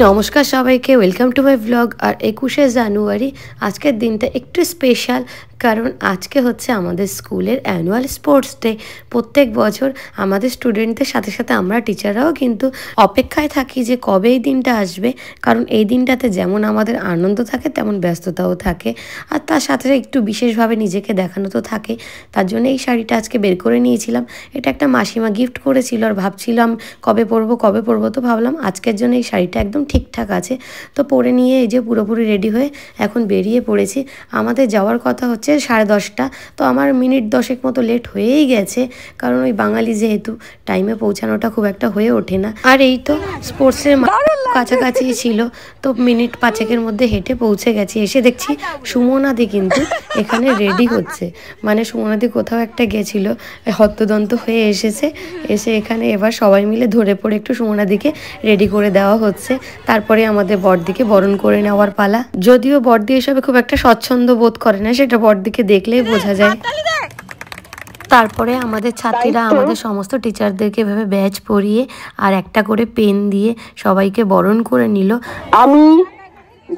নমস্কার সবাইকে, welcome to my blog. আর 21শে জানুয়ারি আজকের দিনটা একটু স্পেশাল, কারণ আজকে হচ্ছে আমাদের স্কুলের অ্যানুয়াল স্পোর্টস ডে। প্রত্যেক বছর আমাদের স্টুডেন্টদের সাথে সাথে আমরা টিচাররাও কিন্তু অপেক্ষায় থাকি যে কবে এই দিনটা আসবে, কারণ এই দিনটাতে যেমন আমাদের আনন্দ থাকে তেমন ব্যস্ততাও থাকে, আর তার সাথে একটু বিশেষভাবে নিজেকে দেখানো তো থাকে। তার জন্য এই শাড়িটা আজকে বের করে নিয়েছিলাম। এটা একটা মাসিমা গিফট করেছিল, আর ভাবছিলাম কবে পরবো, তো ভাবলাম আজকের জন্য এই শাড়িটা একদম ঠিকঠাক আছে। তো পরে নিয়ে এই যে পুরোপুরি রেডি হয়ে এখন বেরিয়ে পড়েছি। আমাদের যাওয়ার কথা হচ্ছে 10:30, তো আমার মিনিট 10 মতো লেট হয়েই গেছে, কারণ ওই বাঙালি যেহেতু টাইমে পৌঁছানোটা খুব একটা হয়ে ওঠে না। আর এই তো স্পোর্টসের কাছাকাছি ছিল, তো মিনিট 5 মধ্যে হেঁটে পৌঁছে গেছি। এসে দেখছি সুমনাদি কিন্তু এখানে রেডি হচ্ছে, মানে সুমনাদি কোথাও একটা গেছিল, হন্তদন্ত হয়ে এসে এখানে এবার সবাই মিলে ধরে পড়ে একটু সুমনাদিকে রেডি করে দেওয়া হচ্ছে। তারপরে আমাদের বড়দিকে বরণ করে নেওয়ার পালা। যদিও বড়দি এসবে খুব একটা স্বচ্ছন্দ বোধ করে না, সেটা বড়দিকে দেখলেই বোঝা যায়। তারপরে আমাদের ছাত্রীরা আমাদের সমস্ত টিচারদেরকে এভাবে ব্যাজ পরিয়ে আর একটা করে পেন দিয়ে সবাইকে বরণ করে নিল। আমি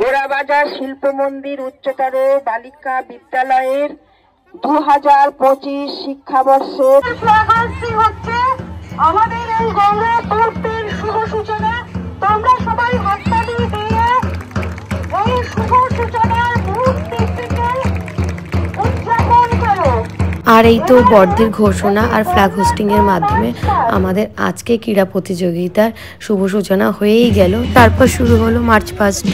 গোড়াবাজার শিল্প মন্দির উচ্চতর বালিকা বিদ্যালয়ের 2025 শিক্ষাবর্ষের হচ্ছে আমাদের এই গৌরব মুহূর্তের শুভ সূচনা। তোমরা সবাই হাততালি দিয়ে এই শুভ সূচনার মুহূর্তটিকে উদযাপন করো। আর এই তো বড়দির ঘোষণা আর ফ্ল্যাগ হোস্টিংয়ের মাধ্যমে আমাদের আজকে ক্রীড়া প্রতিযোগিতার শুভ সূচনা হয়েই গেল। তারপর শুরু হলো মার্চ পাস্ট।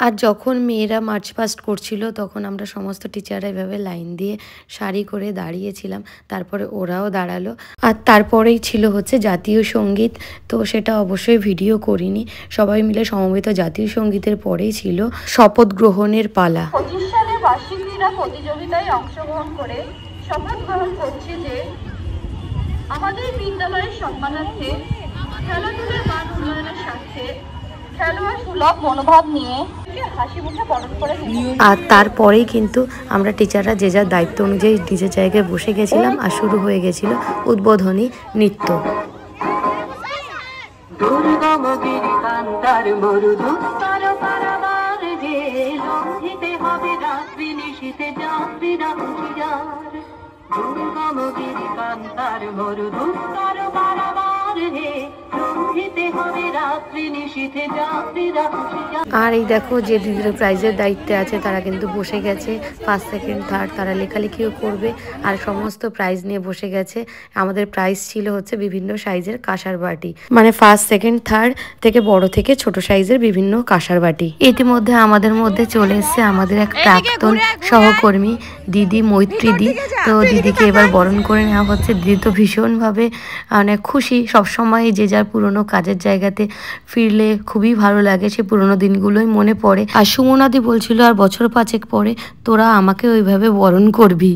আর যখন মেয়েরা মার্চ পাস্ট করছিল তখন আমরা সমস্ত টিচাররা এভাবে লাইন দিয়ে সারি করে দাঁড়িয়েছিলাম। তারপরে ওরাও দাঁড়ালো, আর তারপরেই ছিল হচ্ছে জাতীয় সঙ্গীত। তো সেটা অবশ্যই ভিডিও করিনি, সবাই মিলে সমবেত জাতীয় সঙ্গীতের পরেই ছিল শপথ গ্রহণের পালা। 25 সালে বার্ষিক ক্রীড়া প্রতিযোগিতায় অংশগ্রহণ করে শপথ গ্রহণ করছি যে আমাদের বিদ্যালয়ের সম্মানার্থে খেলাধুলার মান উন্নয়নের স্বার্থে খেলোয়াড় সুলভ মনোভাব নিয়ে হাসি মুখে বরণ করে। আর তারপরেই কিন্তু আমরা টিচাররা যে যার দায়িত্ব অনুযায়ী নিজের জায়গায় বসে গেছিলাম, আর শুরু হয়ে গেছিল উদ্বোধনী নৃত্য। আর এই দেখো যে দিদির প্রাইজের দায়িত্বে আছে তারা কিন্তু বসে গেছে, ফার্স্ট সেকেন্ড থার্ড তারা লেখালেখিও করবে আর সমস্ত প্রাইজ নিয়ে বসে গেছে। আমাদের প্রাইজ ছিল হচ্ছে বিভিন্ন সাইজের কাঁসার বাটি, মানে ফার্স্ট সেকেন্ড থার্ড থেকে বড় থেকে ছোট সাইজের বিভিন্ন কাঁসার বাটি। ইতিমধ্যে আমাদের মধ্যে চলে এসছে আমাদের এক প্রাক্তন সহকর্মী দিদি মৈত্রী দি। তো দিদিকে এবার বরণ করে নেওয়া হচ্ছে। দিদি তো ভীষণভাবে মানে খুশি, সবসময় যে যার পুরনো কাজের জায়গাতে ফিরলে খুবই ভালো লাগে, সে পুরনো দিনগুলোই মনে পড়ে। আর সুমনাদি বলছিল আর বছর 5 পরে তোরা আমাকে ওইভাবে বরণ করবি।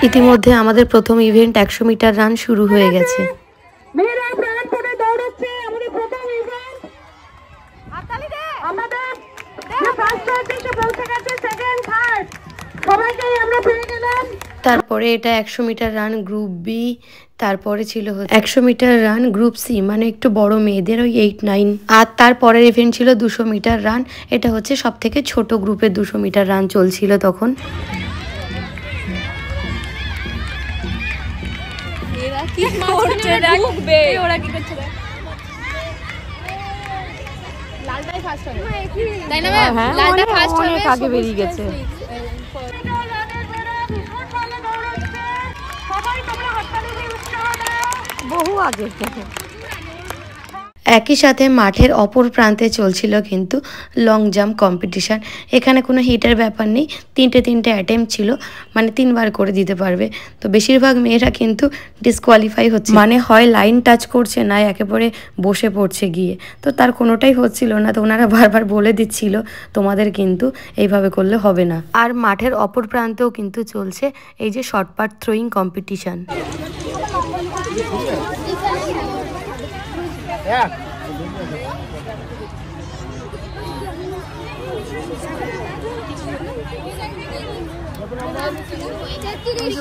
ইতিমধ্যে আমাদের প্রথম ইভেন্ট 100 মিটার রান শুরু হয়ে গেছে। তারপরে এটা 100 মিটার রান গ্রুপ বি, তারপরে ছিল 100 মিটার রান গ্রুপ সি, মানে একটু বড় মেয়েদের, ওই 8-9। আর তারপরের ইভেন্ট ছিল 200 মিটার রান। এটা হচ্ছে সব থেকে ছোট গ্রুপের 200 মিটার রান চলছিল তখন। আগে বেরিয়ে গেছে। বহু আগে। একই সাথে মাঠের অপর প্রান্তে চলছিল কিন্তু লং জাম্প কম্পিটিশান। এখানে কোনো হিটের ব্যাপার নেই, 3টে অ্যাটেম্প ছিল, মানে 3বার করে দিতে পারবে। তো বেশিরভাগ মেয়েরা কিন্তু ডিসকোয়ালিফাই হচ্ছে, মানে হয় লাইন টাচ করছে না একেবারে বসে পড়ছে গিয়ে। তো তার কোনোটাই হচ্ছিল না, তো ওনারা বারবার বলে দিচ্ছিল তোমাদের কিন্তু এইভাবে করলে হবে না। আর মাঠের অপর প্রান্তেও কিন্তু চলছে এই যে শর্ট পাট থ্রোয়িং কম্পিটিশান।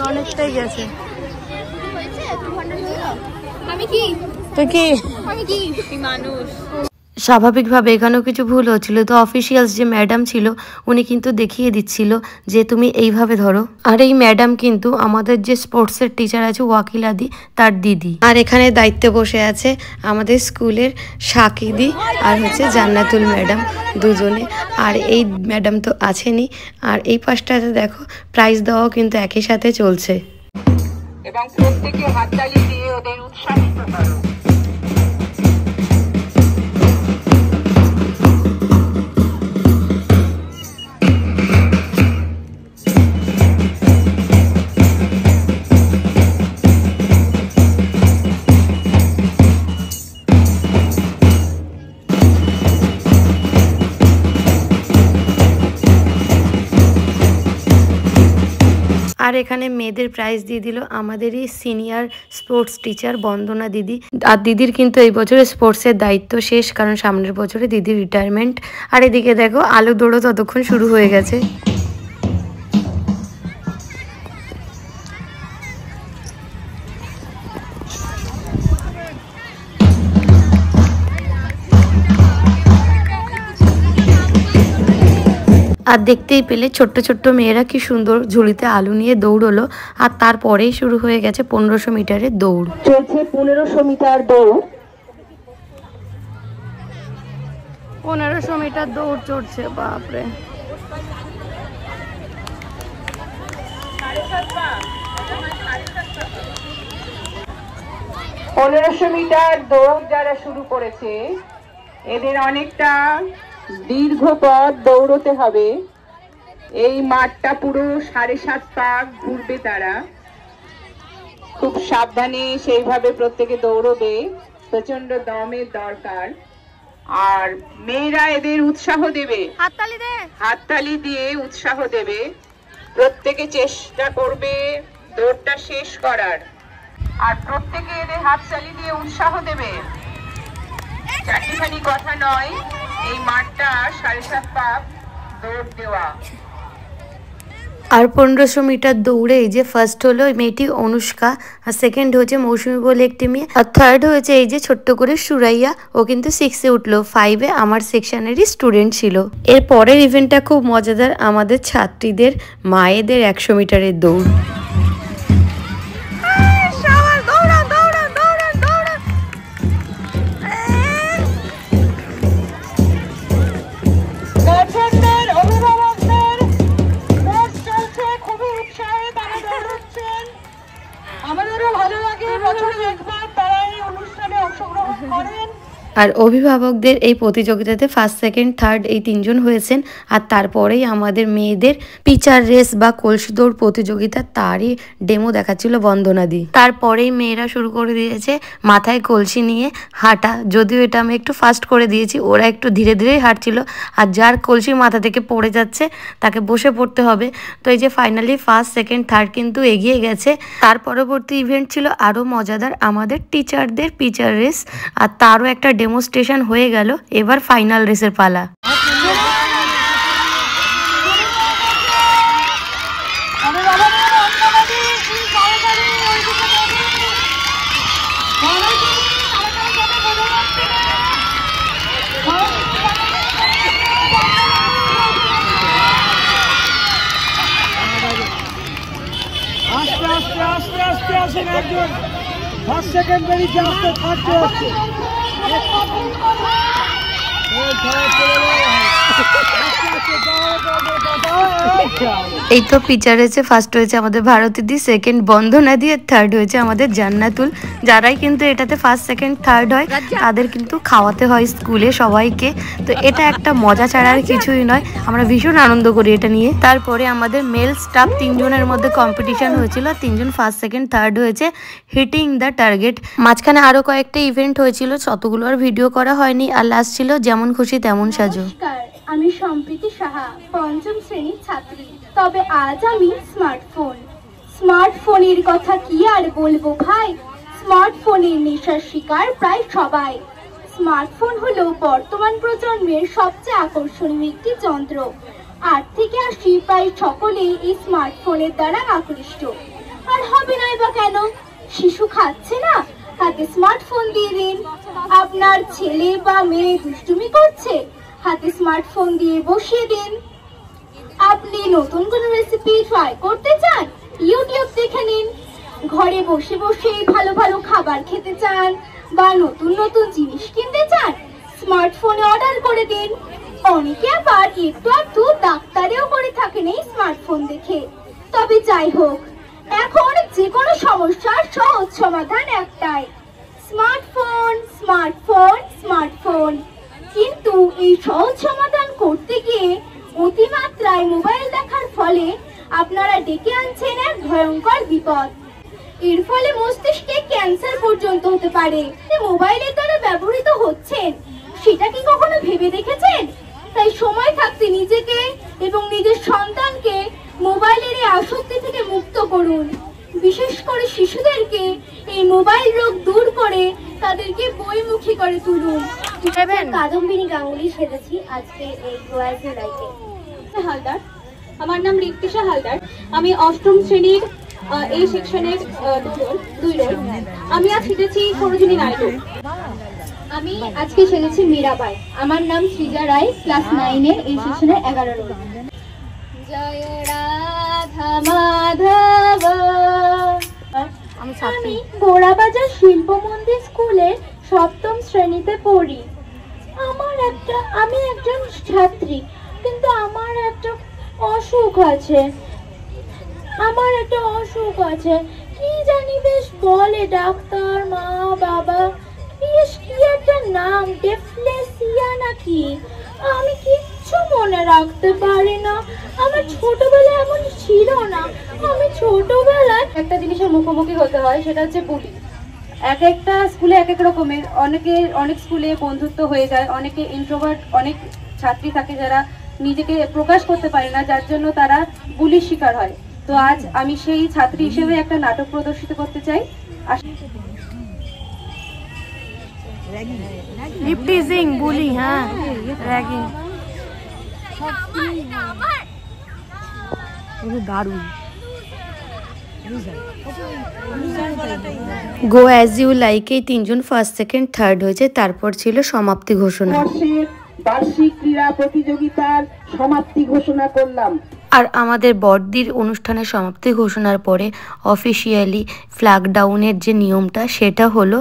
অনেকটাই গেছে। স্বাভাবিকভাবে এখানেও কিছু ভুল হচ্ছিল, তো অফিসিয়ালস যে ম্যাডাম ছিল উনি কিন্তু দেখিয়ে দিচ্ছিল যে তুমি এইভাবে ধরো। আর এই ম্যাডাম কিন্তু আমাদের যে স্পোর্টসের টিচার আছে ওয়াকিলাদি তার দিদি। আর এখানে দায়িত্বে বসে আছে আমাদের স্কুলের সাকিদি আর হচ্ছে জান্নাতুল ম্যাডাম দুজনে। আর এই ম্যাডাম তো আছেনই, আর এই পাশটাতে দেখো প্রাইজ দেওয়াও কিন্তু একই সাথে চলছে। এবং প্রত্যেকে হাততালি দিয়ে ওদের উৎসাহিত করো। আর এখানে মেয়েদের প্রাইজ দিয়ে দিল আমাদেরই সিনিয়র স্পোর্টস টিচার বন্দনা দিদি। আর দিদির কিন্তু এই বছরে স্পোর্টসের দায়িত্ব শেষ, কারণ সামনের বছরে দিদির রিটায়ারমেন্ট। আর এদিকে দেখো আলু দৌড়ও ততক্ষণ শুরু হয়ে গেছে। আর দেখতেই পেলে ছোট্ট ছোট্ট মেয়েরা কি সুন্দর ঝুড়িতে আলু নিয়ে দৌড়লো। আর তারপরেই শুরু হয়ে গেছে 1500 মিটারের দৌড়। চলছে 1500 মিটার দৌড়। 1500 মিটার দৌড় চড়ছে, বাপরে। পনেরোশো মিটার দৌড় যারা শুরু করেছে এদের অনেকটা দীর্ঘ পথ দৌড়তে হবে। এই মাঠটা পুরো 7.5 পাক ঘুরবে তারা। খুব সাবধানে সেইভাবে প্রত্যেকে দৌড়বে, প্রচন্ড দমের দরকার। আর মেয়েরা এদের উৎসাহ দেবে, হাততালি দিয়ে উৎসাহ দেবে। প্রত্যেকে চেষ্টা করবে দৌড়টা শেষ করার, আর প্রত্যেকে এদের হাততালি দিয়ে উৎসাহ দেবে। চারটিখানি কথা নয়, এই মাঠটা 7.5 পাক দৌড় দেওয়া। আর 1500 মিটার দৌড়ে এই যে ফার্স্ট হলো মেয়েটি অনুষ্কা, আর সেকেন্ড হচ্ছে মৌসুমী বলে একটি মেয়ে, আর থার্ড হয়েছে এই যে ছোট্ট করে সুরাইয়া। ও কিন্তু 6-এ উঠলো, 5-এ আমার সেকশনেরই স্টুডেন্ট ছিল। এর পরের ইভেন্টটা খুব মজাদার, আমাদের ছাত্রীদের মায়েদের 100 মিটারের দৌড়। আর অভিভাবকদের এই প্রতিযোগিতাতে ফার্স্ট সেকেন্ড থার্ড এই 3 জন হয়েছেন। আর তারপরেই আমাদের মেয়েদের পিচার রেস বা কলসি দৌড় প্রতিযোগিতা, তারই ডেমো দেখাচ্ছিল বন্দনাদি। তারপরেই মেয়েরা শুরু করে দিয়েছে মাথায় কলসি নিয়ে হাঁটা। যদিও এটা আমি একটু ফাস্ট করে দিয়েছি, ওরা একটু ধীরে ধীরেই হাঁটছিল। আর যার কলসি মাথা থেকে পড়ে যাচ্ছে তাকে বসে পড়তে হবে। তো এই যে ফাইনালি ফার্স্ট সেকেন্ড থার্ড কিন্তু এগিয়ে গেছে। তার পরবর্তী ইভেন্ট ছিল আরও মজাদার, আমাদের টিচারদের পিচার রেস। আর তারও একটা ডেমোস্ট্রেশন হয়ে গেল। এবার ফাইনাল রেসের পালা। আস্তে আস্তে আস্তে আস্তে আসেন একজন, ফার্স্ট সেকেন্ড বেরিয়েছে, আস্তে থাকতে হচ্ছে। এই তো পিচার হয়েছে, ফার্স্ট হয়েছে আমাদের ভারতী দি, সেকেন্ড বন্দনা দি, আর থার্ড হয়েছে আমাদের জান্নাতুল। যারাই কিন্তু এটাতে ফার্স্ট সেকেন্ড থার্ড হয় তাদের কিন্তু খাওয়াতে হয় স্কুলে সবাইকে। তো এটা একটা মজা ছাড়া আর কিছুই নয়, আমরা ভীষণ আনন্দ করি এটা নিয়ে। তারপরে আমাদের মেল স্টাফ 3 জনের মধ্যে কম্পিটিশন হয়েছিল, 3 জন ফার্স্ট সেকেন্ড থার্ড হয়েছে, হিটিং দ্য টার্গেট। মাঝখানে আরো কয়েকটা ইভেন্ট হয়েছিল, ততগুলো আর ভিডিও করা হয়নি। আর লাস্ট ছিল যেমন খুশি তেমন সাজো। আমি সম্প্রীতি সাহা, 5ম শ্রেণীর ছাত্রী। তবে আজ আমি স্মার্টফোনের কথা কি আর বলবো ভাই। স্মার্টফোনের নেশার শিকার প্রায় সবাই। স্মার্টফোন হলো বর্তমান প্রজন্মের সবচেয়ে আকর্ষণীয় একটি যন্ত্র। 8 থেকে 80 প্রায় সকলেই এই স্মার্টফোনের দ্বারা আকৃষ্ট। আর হবে নাই বা কেন? শিশু খাচ্ছে না, হাতে স্মার্টফোন দিয়ে দিন। আপনার ছেলে বা মেয়ে দুষ্টুমি করছে, হাতে স্মার্টফোন দিয়ে বসিয়ে দিন। আপনি নতুন কোনো রেসিপি ট্রাই করতে চান, ইউটিউব দেখে নিন। ঘরে বসে বসে ভালো ভালো খাবার খেতে চান বা নতুন নতুন জিনিস কিনতে চান, স্মার্টফোনে অর্ডার করে দিন। অনেকে আবার একটু একটু ডাক্তারেও করে থাকেন এই স্মার্টফোন দেখে। তবে যাই হোক, এখন যে কোনো সমস্যার সহজ সমাধান একটাই, স্মার্টফোন স্মার্টফোন স্মার্টফোন। কিন্তু এই সহজ সমাধান করতে গিয়ে অতিমাত্রায় মোবাইল দেখার ফলে আপনারা ডেকে আনছেন এক ভয়ঙ্কর বিপদ। এর ফলে মস্তিষ্কে ক্যান্সার পর্যন্ত হতে পারে। মোবাইলের দ্বারা ব্যবহৃত হচ্ছেন সেটা কি কখনো ভেবে দেখেছেন? তাই সময় থাকতে নিজেকে এবং নিজের সন্তানকে মোবাইলের এই আসক্তি থেকে মুক্ত করুন। বিশেষ করে শিশুদেরকে এই মোবাইল রোগ দূর করে তাদেরকে বইমুখী করে তুলুন। কাদম্বিনী গাঙ্গুলি সেজেছি আজকে এই গোয়ালসি লাইকে। হালদার, আমার নাম ঋত্বিষা হালদার। আমি অষ্টম শ্রেণীর এই সেকশনের 2 রোল। আমি আজ শিখেছি সরোজিনী নাইডু। আমি আজকে সেজেছি মীরাবাই। আমার নাম সৃজা রায়, ক্লাস 9 এই সেকশনের 11 রোল। জয় রাধা মাধব। আমি গোড়াবাজার শিল্প মন্দির স্কুলে 7ম শ্রেণীতে পড়ি। আমি একজন ছাত্রী, কিন্তু আমার একটা অসুখ আছে। কি জানি বেশ বলে ডাক্তার, মা বাবা, বেশ কি একটা নাম, ডিসলেক্সিয়া নাকি, আমি কিচ্ছু মনে রাখতে পারি না। আমার ছোটবেলায় এমন ছিল না। আমি ছোটবেলায় একটা জিনিসের মুখোমুখি হতে হয়, সেটা হচ্ছে বুলি। এক একটা স্কুলে এক এক রকমের, অনেক স্কুলে বন্ধুত্ব হয়ে যায়, অনেকে ইন্ট্রোভার্ট, অনেক ছাত্রী থাকে যারা নিজেকে প্রকাশ করতে পারে না, যার জন্য তারা বুলির শিকার হয়। তো আজ আমি সেই ছাত্রী হিসেবে একটা নাটক প্রদর্শিত করতে চাই। টিজিং, বুলি, হ্যাঁ, র্যাগিং। দারুণ। গো অ্যাজ ইউ লাইক এই 3 জন ফার্স্ট সেকেন্ড থার্ড হয়েছে। তারপর ছিল সমাপ্তি ঘোষণা। বার্ষিক ক্রীড়া প্রতিযোগিতার সমাপ্তি ঘোষণা করলাম। আর আমাদের বড়দির অনুষ্ঠানের সমাপ্তি ঘোষণার পরে অফিসিয়ালি ফ্ল্যাগ ডাউনের যে নিয়মটা সেটা হলো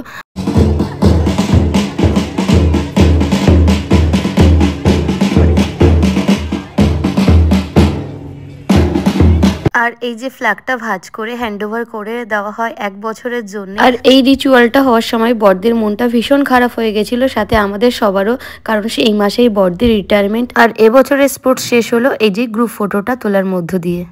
আর এই যে ফ্ল্যাগটা ভাঁজ করে হ্যান্ডওভার করে দেওয়া হয় 1 বছরের জন্য। আর এই রিচুয়ালটা হওয়ার সময় বড়দির মনটা ভীষণ খারাপ হয়ে গেছিল, সাথে আমাদের সবারও, কারণ সে এই মাসেই বড়দির রিটায়ারমেন্ট। আর এবছরের স্পোর্টস শেষ হলো এই যে গ্রুপ ফটোটা তোলার মধ্য দিয়ে।